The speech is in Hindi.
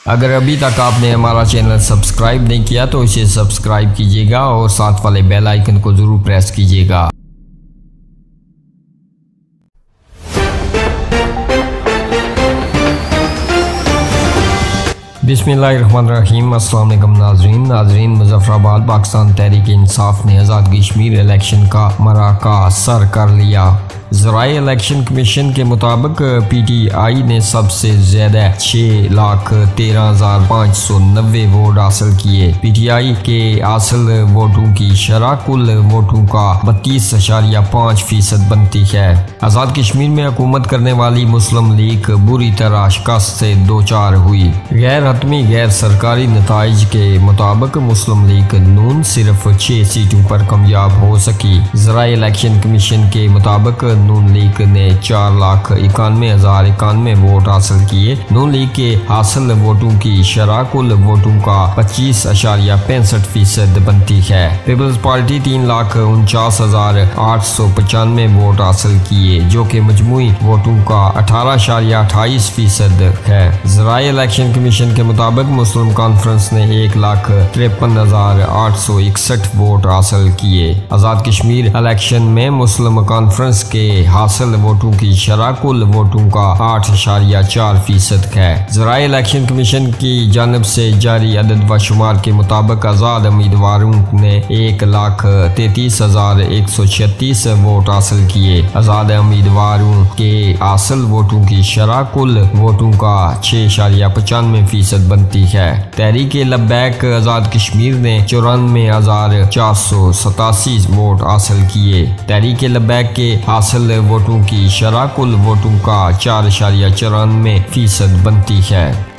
अगर अभी तक आपने हमारा चैनल सब्सक्राइब नहीं किया तो इसे सब्सक्राइब कीजिएगा और साथ वाले बेल आइकन को ज़रूर प्रेस कीजिएगा। बिस्मिल्लाहिर्रहमानिर्रहीम। अस्सलाम वालेकुम नाजरीन मुजफ्फराबाद पाकिस्तान तहरीक इंसाफ ने आज़ाद कश्मीर इलेक्शन का मराका सर कर लिया। ज़राए इलेक्शन कमीशन के मुताबिक PTI ने सबसे ज़्यादा 6,13,590 वोट हासिल किए। PTI के हासिल वोटों की शरह कुल वोटों का 32.5% बनती है। आज़ाद कश्मीर में हुकूमत करने वाली मुस्लिम लीग बुरी तरह शिकस्त से दो चार हुई। गैर हतमी गैर सरकारी नताइज के मुताबिक मुस्लिम लीग नून सिर्फ 6 सीटों पर कामयाब हो सकी। ज़राए इलेक्शन कमीशन के मुताबिक नून लीग ने 4,91,091 वोट हासिल किए। नून लीग के हासिल वोटों की शरह कुल वोटों का 25.65% बनती है। पीपल्स पार्टी 3,49,895 वोट हासिल किए जो कि मजमूई वोटों का 18.28% है। ज़राए इलेक्शन कमीशन के मुताबिक मुस्लिम कॉन्फ्रेंस ने 1,53,861 वोट हासिल किए। आज़ाद कश्मीर इलेक्शन में मुस्लिम कॉन्फ्रेंस के हासिल वोटों की शरह कुल वोटों का 8.4% है। ज़राए इलेक्शन कमीशन की जानिब से जारी अदद व शुमार के मुताबिक आज़ाद उम्मीदवारों ने 1,33,136 वोट हासिल किए। आज़ाद उम्मीदवारों के हासिल वोटों की शरह कुल वोटों का 6.95% बनती है। तहरीक लब्बैक आज़ाद कश्मीर ने 94,487 वोट हासिल किए। तहरीक लब्बैक के हासिल वोटों की शरह कुल वोटों का 4.94% बनती है।